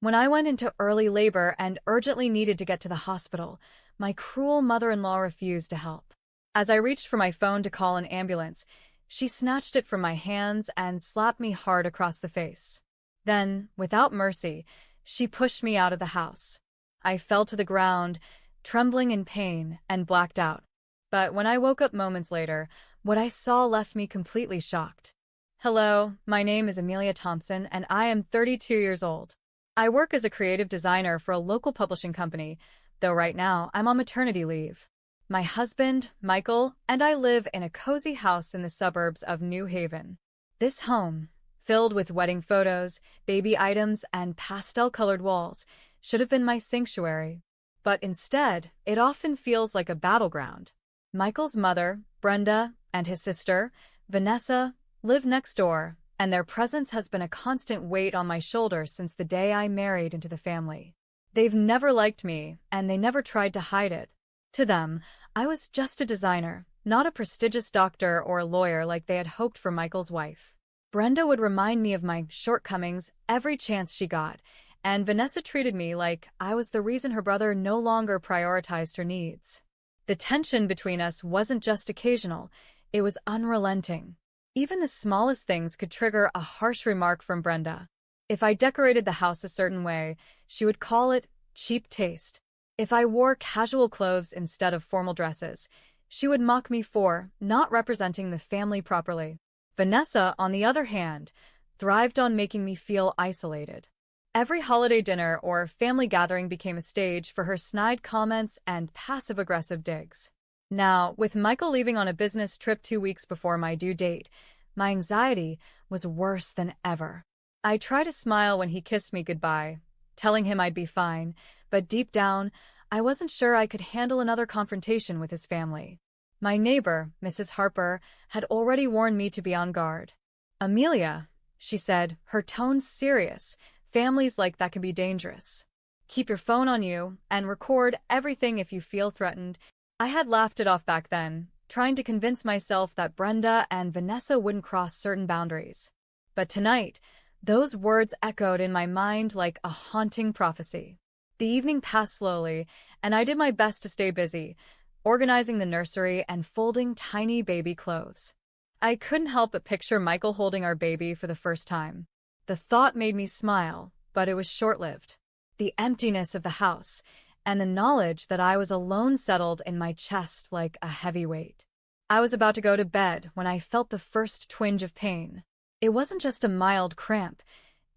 When I went into early labor and urgently needed to get to the hospital, my cruel mother-in-law refused to help. As I reached for my phone to call an ambulance, she snatched it from my hands and slapped me hard across the face. Then, without mercy, she pushed me out of the house. I fell to the ground, trembling in pain, and blacked out. But when I woke up moments later, what I saw left me completely shocked. Hello, my name is Amelia Thompson, and I am 32 years old. I work as a creative designer for a local publishing company, though right now I'm on maternity leave. My husband, Michael, and I live in a cozy house in the suburbs of New Haven. This home, filled with wedding photos, baby items, and pastel-colored walls, should have been my sanctuary. But instead, it often feels like a battleground. Michael's mother, Brenda, and his sister, Vanessa, live next door, and their presence has been a constant weight on my shoulders since the day I married into the family. They've never liked me, and they never tried to hide it. To them, I was just a designer, not a prestigious doctor or a lawyer like they had hoped for Michael's wife. Brenda would remind me of my shortcomings every chance she got, and Vanessa treated me like I was the reason her brother no longer prioritized her needs. The tension between us wasn't just occasional, it was unrelenting. Even the smallest things could trigger a harsh remark from Brenda. If I decorated the house a certain way, she would call it cheap taste. If I wore casual clothes instead of formal dresses, she would mock me for not representing the family properly. Vanessa, on the other hand, thrived on making me feel isolated. Every holiday dinner or family gathering became a stage for her snide comments and passive-aggressive digs. Now, with Michael leaving on a business trip 2 weeks before my due date, my anxiety was worse than ever. I tried to smile when he kissed me goodbye, telling him I'd be fine, but deep down, I wasn't sure I could handle another confrontation with his family. My neighbor, Mrs. Harper, had already warned me to be on guard. "Amelia," she said, her tone serious, "families like that can be dangerous. Keep your phone on you and record everything if you feel threatened." I had laughed it off back then, trying to convince myself that Brenda and Vanessa wouldn't cross certain boundaries. But tonight, those words echoed in my mind like a haunting prophecy. The evening passed slowly, and I did my best to stay busy, organizing the nursery and folding tiny baby clothes. I couldn't help but picture Michael holding our baby for the first time. The thought made me smile, but it was short-lived. The emptiness of the house, and the knowledge that I was alone settled in my chest like a heavy weight. I was about to go to bed when I felt the first twinge of pain. It wasn't just a mild cramp.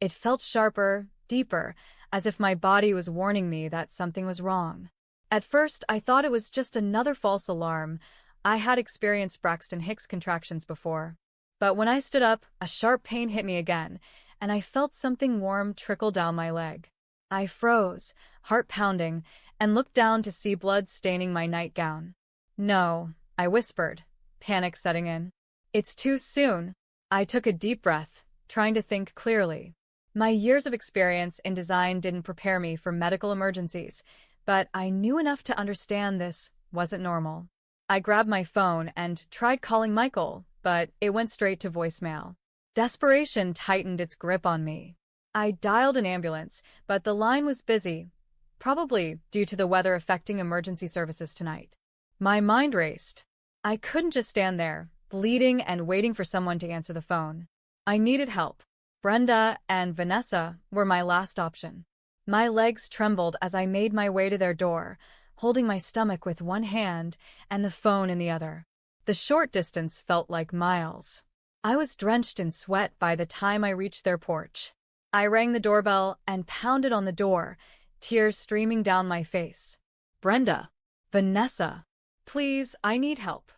It felt sharper, deeper, as if my body was warning me that something was wrong. At first, I thought it was just another false alarm. I had experienced Braxton Hicks contractions before. But when I stood up, a sharp pain hit me again, and I felt something warm trickle down my leg. I froze, heart pounding, and looked down to see blood staining my nightgown. "No," I whispered, panic setting in. "It's too soon." I took a deep breath, trying to think clearly. My years of experience in design didn't prepare me for medical emergencies, but I knew enough to understand this wasn't normal. I grabbed my phone and tried calling Michael, but it went straight to voicemail. Desperation tightened its grip on me. I dialed an ambulance, but the line was busy, probably due to the weather affecting emergency services tonight. My mind raced. I couldn't just stand there, bleeding and waiting for someone to answer the phone. I needed help. Brenda and Vanessa were my last option. My legs trembled as I made my way to their door, holding my stomach with one hand and the phone in the other. The short distance felt like miles. I was drenched in sweat by the time I reached their porch. I rang the doorbell and pounded on the door, tears streaming down my face. "Brenda! Vanessa! Please, I need help."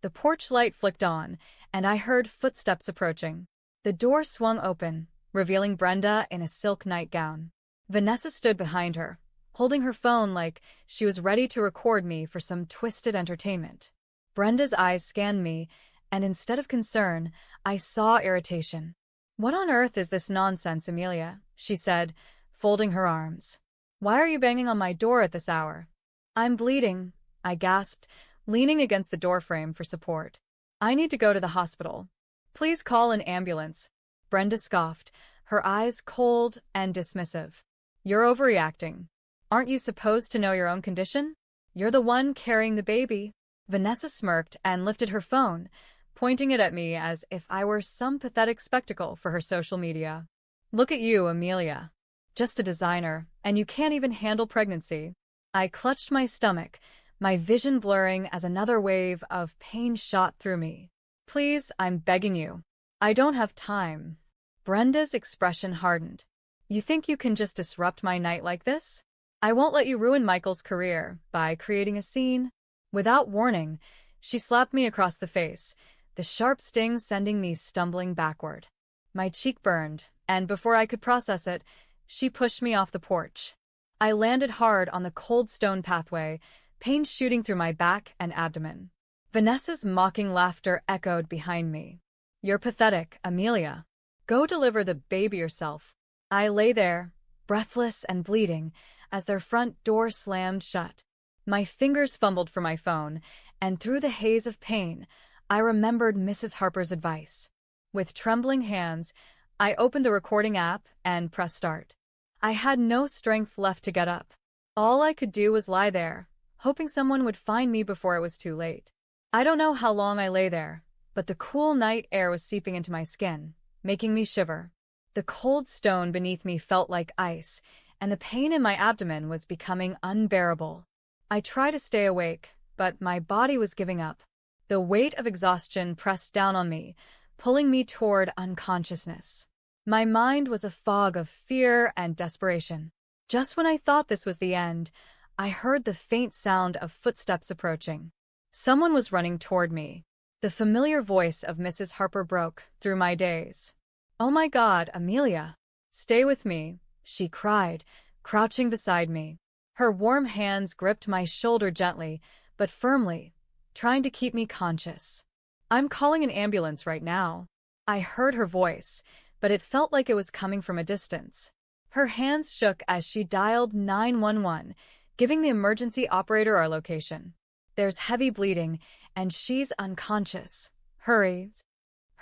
The porch light flicked on, and I heard footsteps approaching. The door swung open, revealing Brenda in a silk nightgown. Vanessa stood behind her, holding her phone like she was ready to record me for some twisted entertainment. Brenda's eyes scanned me, and instead of concern, I saw irritation. "What on earth is this nonsense, Amelia?" she said, folding her arms. "Why are you banging on my door at this hour?" "I'm bleeding," I gasped, leaning against the doorframe for support. "I need to go to the hospital. Please call an ambulance." Brenda scoffed, her eyes cold and dismissive. You're overreacting. Aren't you supposed to know your own condition? You're the one carrying the baby. Vanessa smirked and lifted her phone, pointing it at me as if I were some pathetic spectacle for her social media. Look at you, Amelia. Just a designer, and you can't even handle pregnancy. I clutched my stomach, my vision blurring as another wave of pain shot through me. Please, I'm begging you. I don't have time. Brenda's expression hardened. You think you can just disrupt my night like this? I won't let you ruin Michael's career by creating a scene. Without warning, she slapped me across the face, the sharp sting sending me stumbling backward. My cheek burned, and before I could process it, she pushed me off the porch. I landed hard on the cold stone pathway, pain shooting through my back and abdomen. Vanessa's mocking laughter echoed behind me. You're pathetic, Amelia. Go deliver the baby yourself. I lay there, breathless and bleeding, as their front door slammed shut. My fingers fumbled for my phone, and through the haze of pain, I remembered Mrs. Harper's advice. With trembling hands, I opened the recording app and pressed start. I had no strength left to get up. All I could do was lie there, hoping someone would find me before it was too late. I don't know how long I lay there, but the cool night air was seeping into my skin, making me shiver. The cold stone beneath me felt like ice, and the pain in my abdomen was becoming unbearable. I tried to stay awake, but my body was giving up. The weight of exhaustion pressed down on me, pulling me toward unconsciousness. My mind was a fog of fear and desperation. Just when I thought this was the end, I heard the faint sound of footsteps approaching. Someone was running toward me. The familiar voice of Mrs. Harper broke through my daze. "Oh my God, Amelia! Stay with me," she cried, crouching beside me. Her warm hands gripped my shoulder gently, but firmly, trying to keep me conscious. "I'm calling an ambulance right now." I heard her voice, but it felt like it was coming from a distance. Her hands shook as she dialed 911, giving the emergency operator our location. "There's heavy bleeding, and she's unconscious. Hurry."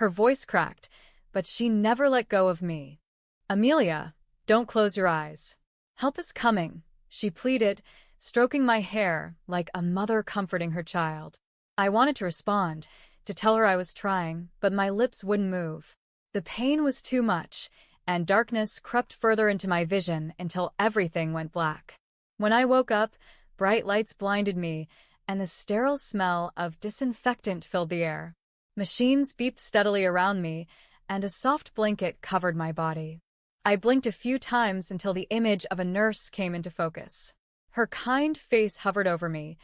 Her voice cracked, but she never let go of me. "Amelia, don't close your eyes. Help is coming," she pleaded, stroking my hair like a mother comforting her child. I wanted to respond, to tell her I was trying, but my lips wouldn't move. The pain was too much, and darkness crept further into my vision until everything went black. When I woke up, bright lights blinded me, and the sterile smell of disinfectant filled the air. Machines beeped steadily around me, and a soft blanket covered my body. I blinked a few times until the image of a nurse came into focus. Her kind face hovered over me,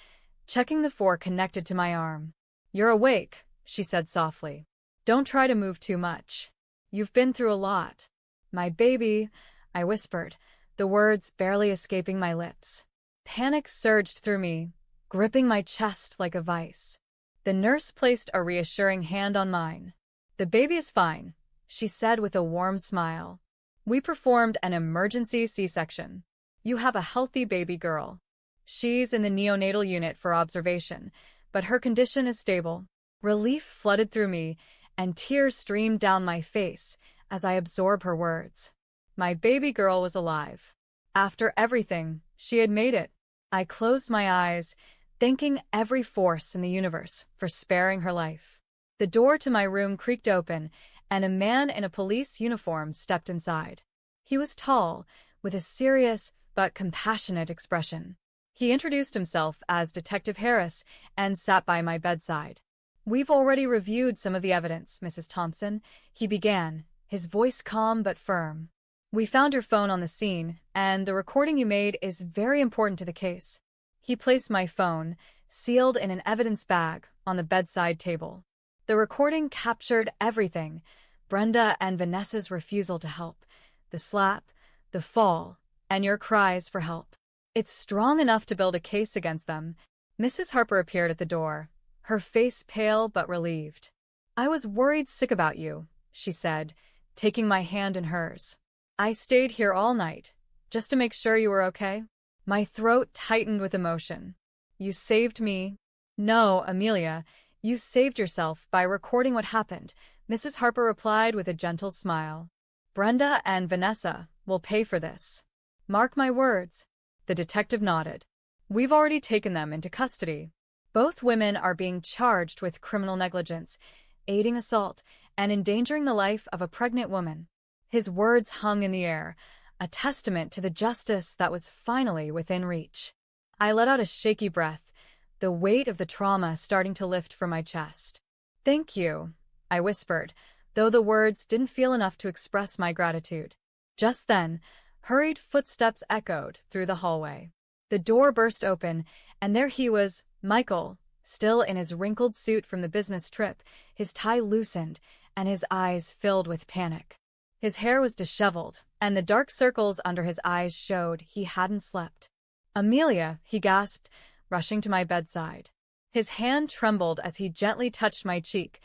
checking the fork connected to my arm. "You're awake," she said softly. "Don't try to move too much. You've been through a lot." "My baby," I whispered, the words barely escaping my lips. Panic surged through me, gripping my chest like a vice. The nurse placed a reassuring hand on mine. "The baby is fine," she said with a warm smile. "We performed an emergency C-section. You have a healthy baby girl. She's in the neonatal unit for observation, but her condition is stable." Relief flooded through me, and tears streamed down my face as I absorbed her words. My baby girl was alive. After everything, she had made it. I closed my eyes, thanking every force in the universe for sparing her life. The door to my room creaked open, and a man in a police uniform stepped inside. He was tall, with a serious but compassionate expression. He introduced himself as Detective Harris and sat by my bedside. "We've already reviewed some of the evidence, Mrs. Thompson," he began, his voice calm but firm. "We found your phone on the scene, and the recording you made is very important to the case." He placed my phone, sealed in an evidence bag, on the bedside table. The recording captured everything: Brenda and Vanessa's refusal to help, the slap, the fall, and your cries for help. "It's strong enough to build a case against them." Mrs. Harper appeared at the door, her face pale but relieved. "I was worried sick about you," she said, taking my hand in hers. "I stayed here all night, just to make sure you were okay." My throat tightened with emotion. "You saved me." "No, Amelia, you saved yourself by recording what happened," Mrs. Harper replied with a gentle smile. "Brenda and Vanessa will pay for this." Mark my words. The detective nodded. We've already taken them into custody. Both women are being charged with criminal negligence, aiding assault, and endangering the life of a pregnant woman. His words hung in the air, a testament to the justice that was finally within reach. I let out a shaky breath, the weight of the trauma starting to lift from my chest. Thank you, I whispered, though the words didn't feel enough to express my gratitude. Just then, hurried footsteps echoed through the hallway. The door burst open, and there he was, Michael, still in his wrinkled suit from the business trip, his tie loosened, and his eyes filled with panic. His hair was disheveled, and the dark circles under his eyes showed he hadn't slept. Amelia, he gasped, rushing to my bedside. His hand trembled as he gently touched my cheek,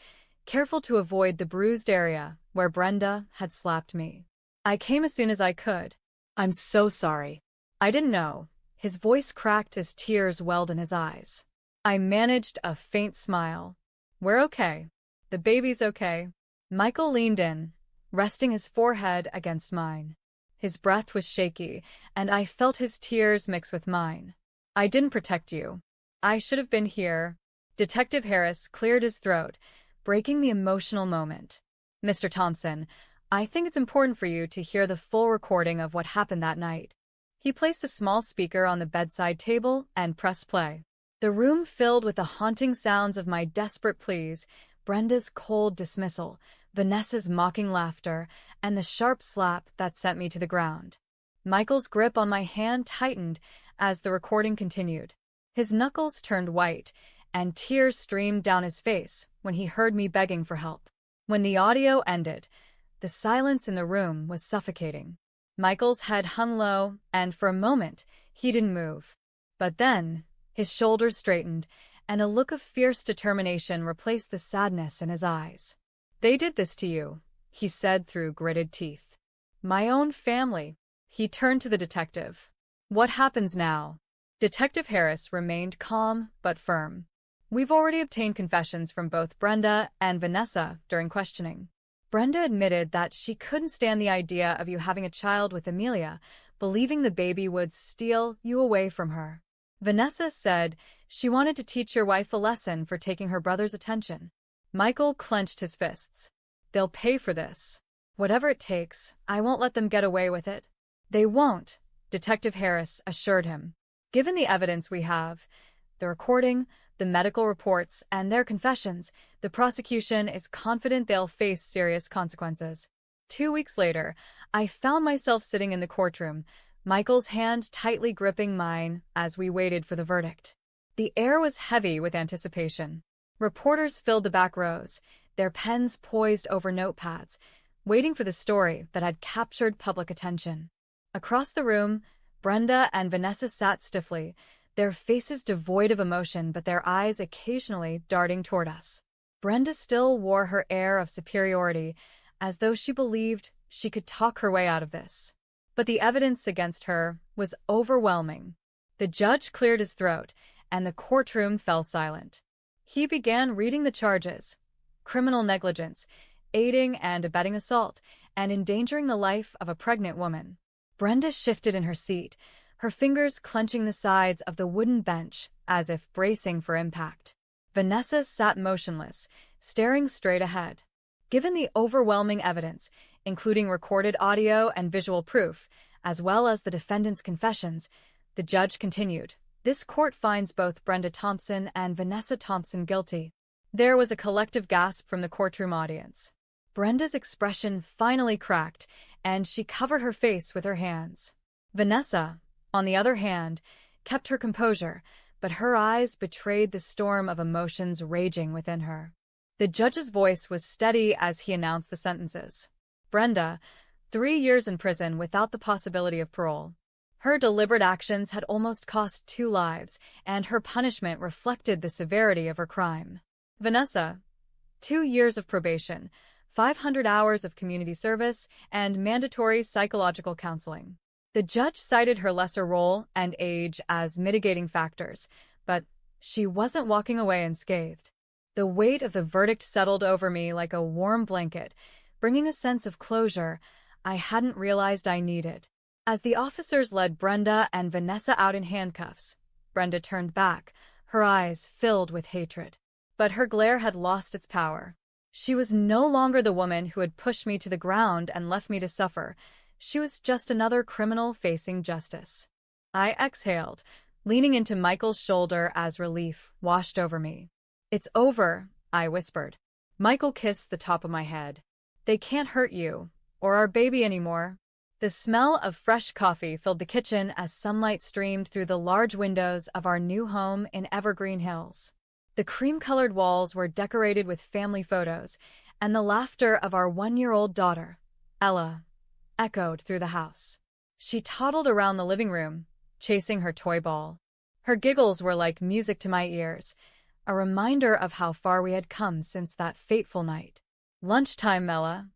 careful to avoid the bruised area where Brenda had slapped me. I came as soon as I could. I'm so sorry. I didn't know. His voice cracked as tears welled in his eyes. I managed a faint smile. We're okay. The baby's okay. Michael leaned in, resting his forehead against mine. His breath was shaky, and I felt his tears mix with mine. I didn't protect you. I should have been here. Detective Harris cleared his throat, breaking the emotional moment. Mr. Thompson, I think it's important for you to hear the full recording of what happened that night. He placed a small speaker on the bedside table and pressed play. The room filled with the haunting sounds of my desperate pleas, Brenda's cold dismissal, Vanessa's mocking laughter, and the sharp slap that sent me to the ground. Michael's grip on my hand tightened as the recording continued. His knuckles turned white, and tears streamed down his face when he heard me begging for help. When the audio ended, the silence in the room was suffocating. Michael's head hung low, and for a moment, he didn't move. But then, his shoulders straightened, and a look of fierce determination replaced the sadness in his eyes. They did this to you, he said through gritted teeth. My own family. He turned to the detective. What happens now? Detective Harris remained calm but firm. We've already obtained confessions from both Brenda and Vanessa during questioning. Brenda admitted that she couldn't stand the idea of you having a child with Amelia, believing the baby would steal you away from her. Vanessa said she wanted to teach your wife a lesson for taking her brother's attention. Michael clenched his fists. They'll pay for this. Whatever it takes, I won't let them get away with it. They won't, Detective Harris assured him. Given the evidence we have, the recording, the medical reports, and their confessions, the prosecution is confident they'll face serious consequences. 2 weeks later, I found myself sitting in the courtroom, Michael's hand tightly gripping mine as we waited for the verdict. The air was heavy with anticipation. Reporters filled the back rows, their pens poised over notepads, waiting for the story that had captured public attention. Across the room, Brenda and Vanessa sat stiffly, their faces devoid of emotion but their eyes occasionally darting toward us. Brenda still wore her air of superiority, as though she believed she could talk her way out of this. But the evidence against her was overwhelming. The judge cleared his throat, and the courtroom fell silent. He began reading the charges: criminal negligence, aiding and abetting assault, and endangering the life of a pregnant woman. Brenda shifted in her seat, her fingers clenching the sides of the wooden bench as if bracing for impact. Vanessa sat motionless, staring straight ahead. Given the overwhelming evidence, including recorded audio and visual proof, as well as the defendant's confessions, the judge continued, "This court finds both Brenda Thompson and Vanessa Thompson guilty." There was a collective gasp from the courtroom audience. Brenda's expression finally cracked, and she covered her face with her hands. Vanessa, on the other hand, kept her composure, but her eyes betrayed the storm of emotions raging within her. The judge's voice was steady as he announced the sentences. Brenda, 3 years in prison without the possibility of parole. Her deliberate actions had almost cost 2 lives, and her punishment reflected the severity of her crime. Vanessa, 2 years of probation, 500 hours of community service, and mandatory psychological counseling. The judge cited her lesser role and age as mitigating factors, but she wasn't walking away unscathed. The weight of the verdict settled over me like a warm blanket, bringing a sense of closure I hadn't realized I needed. As the officers led Brenda and Vanessa out in handcuffs, Brenda turned back, her eyes filled with hatred. But her glare had lost its power. She was no longer the woman who had pushed me to the ground and left me to suffer. She was just another criminal facing justice. I exhaled, leaning into Michael's shoulder as relief washed over me. "It's over," I whispered. Michael kissed the top of my head. "They can't hurt you, or our baby anymore." The smell of fresh coffee filled the kitchen as sunlight streamed through the large windows of our new home in Evergreen Hills. The cream-colored walls were decorated with family photos, and the laughter of our 1-year-old daughter, Ella, echoed through the house. She toddled around the living room, chasing her toy ball. Her giggles were like music to my ears, a reminder of how far we had come since that fateful night. "Lunchtime, Ella,"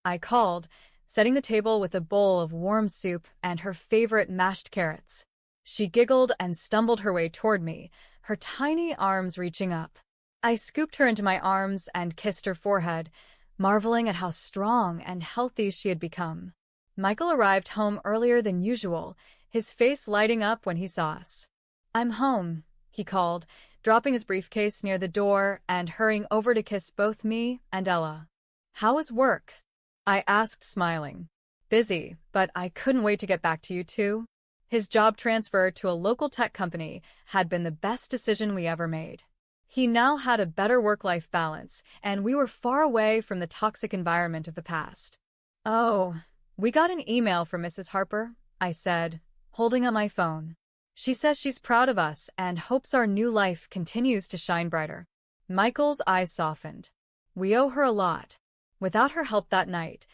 I called, setting the table with a bowl of warm soup and her favorite mashed carrots. She giggled and stumbled her way toward me, her tiny arms reaching up. I scooped her into my arms and kissed her forehead, marveling at how strong and healthy she had become. Michael arrived home earlier than usual, his face lighting up when he saw us. "I'm home," he called, dropping his briefcase near the door and hurrying over to kiss both me and Ella. "How was work?" I asked, smiling. "Busy, but I couldn't wait to get back to you two." His job transfer to a local tech company had been the best decision we ever made. He now had a better work-life balance, and we were far away from the toxic environment of the past. "Oh, we got an email from Mrs. Harper," I said, holding up my phone. "She says she's proud of us and hopes our new life continues to shine brighter." Michael's eyes softened. "We owe her a lot. Without her help that night,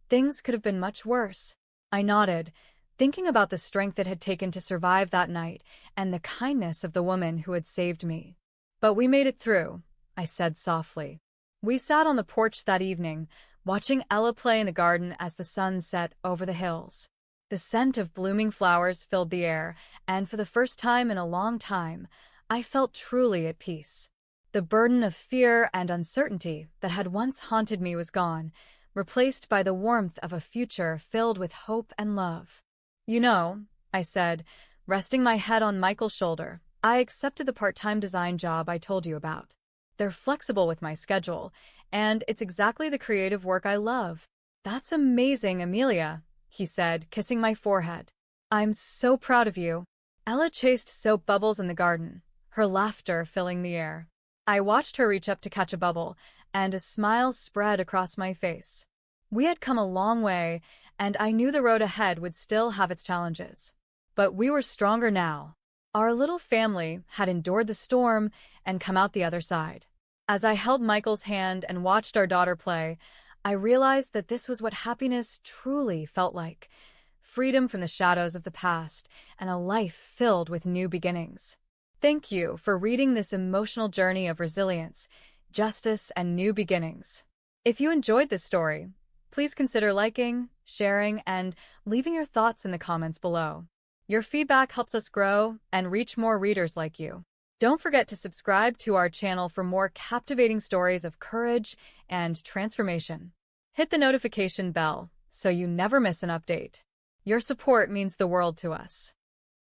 things could have been much worse." I nodded, thinking about the strength it had taken to survive that night and the kindness of the woman who had saved me. "But we made it through," I said softly. We sat on the porch that evening, watching Ella play in the garden as the sun set over the hills. The scent of blooming flowers filled the air, and for the first time in a long time, I felt truly at peace. The burden of fear and uncertainty that had once haunted me was gone, replaced by the warmth of a future filled with hope and love. "You know," I said, resting my head on Michael's shoulder, "I accepted the part-time design job I told you about. They're flexible with my schedule, and it's exactly the creative work I love." "That's amazing, Amelia," he said, kissing my forehead. "I'm so proud of you." Ella chased soap bubbles in the garden, her laughter filling the air. I watched her reach up to catch a bubble, and a smile spread across my face. We had come a long way, and I knew the road ahead would still have its challenges. But we were stronger now. Our little family had endured the storm and come out the other side. As I held Michael's hand and watched our daughter play, I realized that this was what happiness truly felt like: freedom from the shadows of the past and a life filled with new beginnings. Thank you for reading this emotional journey of resilience, justice, and new beginnings. If you enjoyed this story, please consider liking, sharing, and leaving your thoughts in the comments below. Your feedback helps us grow and reach more readers like you. Don't forget to subscribe to our channel for more captivating stories of courage and transformation. Hit the notification bell so you never miss an update. Your support means the world to us.